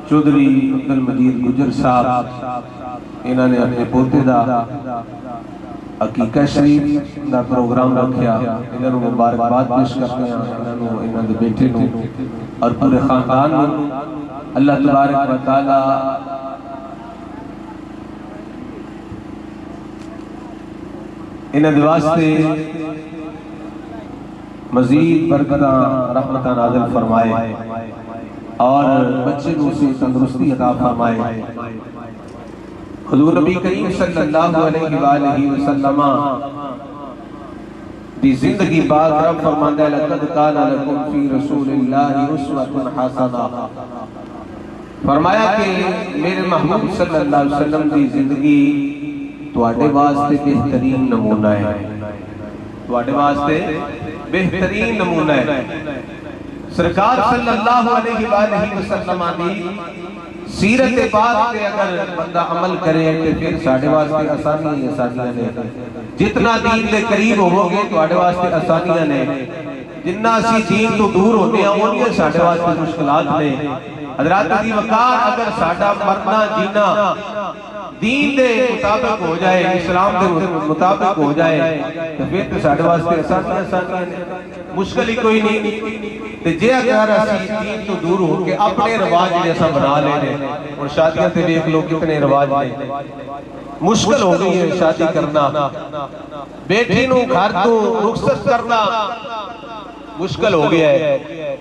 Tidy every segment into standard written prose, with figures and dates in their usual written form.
چودھری عبد المجید گجر صاحب انہوں نے اپنے پوتے دا عقیقہ شریف دا پروگرام رکھیا، انہوں نے مبارکباد پیش کرتے ہیں انہوں نے بیٹے نو اور پورے خاندان نو۔ اللہ تبارک و تعالی انہوں نے واسطے مزید برکتاں رحمتاں نازل فرمائے اور بچے کو سے تندرستی عطا فرمائے۔ حضور نبی کریم صلی اللہ علیہ وآلہ وسلم دی زندگی بعد رب فرماندہ ہے لَقَدْ كَانَ لَكُمْ فِي رَسُولِ اللَّهِ أُسْوَةٌ حَسَنَةٌ، فرمایا کہ میرے محبوب صلی اللہ علیہ وسلم دی زندگی تواڈے واسطے بہترین نمونہ ہے، تواڈے واسطے بہترین نمونہ ہے۔ سرکار صلی اللہ علیہ وآلہ وسلم دی سیرت پاک پہ اگر بندہ عمل کرے تو پھر ساڑھے واسطے آسانیاں آسانیاں نے، جتنا دین دے قریب ہو گے تو آڑے واسطے آسانیاں نے، جنہ اسی دین تو دور ہوتے ہیں انہیں ساڑھے واسطے مشکلات نے۔ حضرات عزیز وقار اگر ساڑھا مرنا جینا دین دے مطابق ہو جائے، اسلام دے مطابق ہو جائے تو پھر تو ساڑھے واسطے آسانیاں نے، مشکل ہی کوئی نہیں۔ تے جے اگر اسی دین تو دور ہو کے اپنے رواج جیسا بنا لینے، اور شادیاں تے دیکھ لو کتنے رواج نے، مشکل ہو گئی ہے شادی کرنا، بیٹی نو گھر تو رخصت کرنا مشکل ہو گیا ہے۔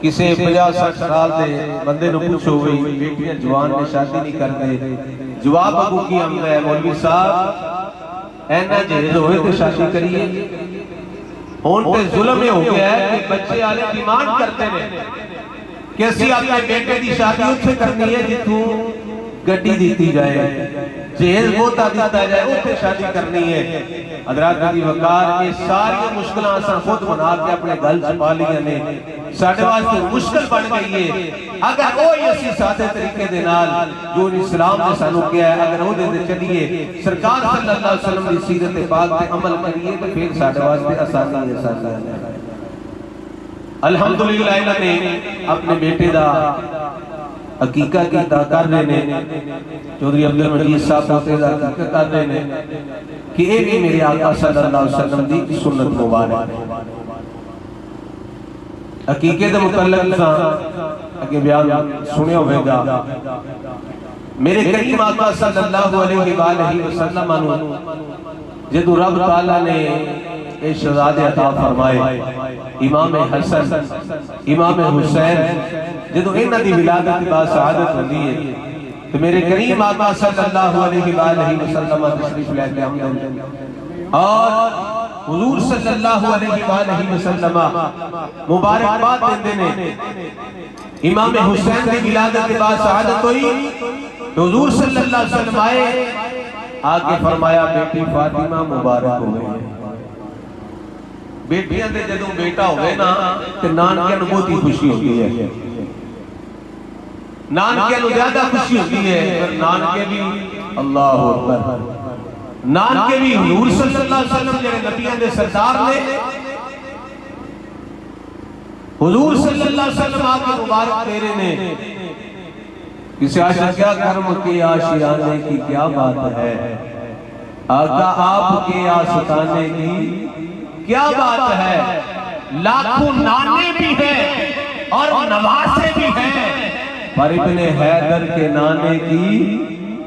کسے 50-60 سال دے بندے نو پوچھو ہوئی بیٹیاں جوان نے شادی نہیں کرتے، جواب ابو کی ہم ہے مولوی صاحب اینا جہیز ہوئے تو شادی کریے۔ ہون تے ظلم ہو گیا ہے کہ بچے آلے ڈیمانڈ کرتے ہیں کہ اسی اپنے بیٹے دی شادی اس سے کرنی ہے جتوں گڈی دیتی جائے، جہیز بوتا دیتا جائے اس سے شادی کرنی ہے۔ حضرات عزیز وقار یہ ساری مشکلیں آسان خود بنا کے اپنے گل چھپا لیا نے، ساڑھے واسطے مشکل بن گئی ہے۔ اگر وہی اسی سادے طریقے دے نال جو اسلام نے سانو کیا ہے اگر وہ دے چلیے سرکار صلی اللہ علیہ وسلم دی سیرت پاک پہ عمل کریے تو پھر ساڑھے واسطے آسانی ہے۔ الحمدللہ انہوں نے اپنے بیٹے دا عقیقہ کیتا کر رہے نے، چودھری عبد المجید صاحب پوتے دا عقیقہ کر رہے نے کہ اے بھی میرے آقا صلی اللہ علیہ وسلم دی سنت مبارک۔ عقیقے دے متعلق ساں اگے بیان سنے ہوئے گا، میرے کریم آقا صلی اللہ علیہ وآلہ وسلم جدو رب تعالیٰ نے اے شہزادے عطا فرمائے، امام حسن امام حسین جدو انہ دی ولادت با سعادت ہوندی ہے تو میرے کریم آقا صلی اللہ علیہ وآلہ وسلم تشریف لے کے آمدن اور حضور صلی اللہ علیہ وآلہ وسلم مبارکباد دیندے نے۔ امام حسین دی ولادت با سعادت ہوئی تو حضور صلی اللہ علیہ وسلم آئے، آگے فرمایا بیٹی فاطمہ مبارک ہوئے۔ بیٹیاں دے جدوں بیٹا ہوئے نا تو نانکیاں نو بہت ہی خوشی ہوتی ہے، نانکیاں نو زیادہ خوشی ہوتی ہے، پر نانکے بھی اللہ اکبر، نانکے بھی حضور صلی اللہ علیہ وسلم جنہیں نبیان دے سردار نے حضور صلی اللہ علیہ وسلم آقا مبارک تیرے نے کسی عاشق کیا کرم کے آشیانے کی کیا بات ہے، آقا آپ کے آستانے کی کیا بات ہے، لاکھوں نانے بھی ہیں اور نواسے بھی ہیں، پر ابن حیدر کے نانے کی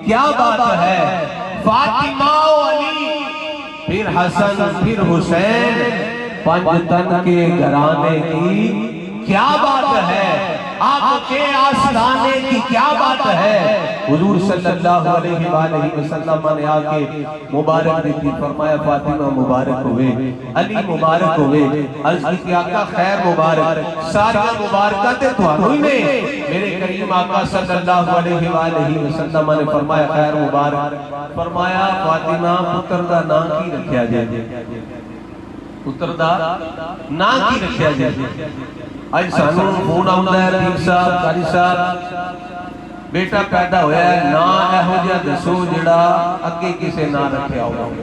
کیا بات ہے، فاطمہ و علی پھر حسن پھر حسین پنج تن کے گھرانے کی کیا بات ہے، آپ کے آستانے کی کیا بات ہے۔ حضور صلی اللہ علیہ وآلہ وسلم نے آکے مبارک دیتی، فرمایا فاطمہ مبارک ہوئے، علی مبارک ہوئے، عرض کی آقا خیر مبارک، سارا مبارکہ تے توانوی نے۔ میرے کریم آقا صلی اللہ علیہ وآلہ وسلم نے فرمایا خیر مبارک، فرمایا فاطمہ پتر دا نام کی رکھیا جائے، پتر دا نام کی رکھیا جائے۔ آج سانوں فون آؤں ہے پیر صاحب قاری صاحب بیٹا پیدا ہویا ہے نا اے ہو جا دسو جڑا اگے کسے نہ رکھیا ہو۔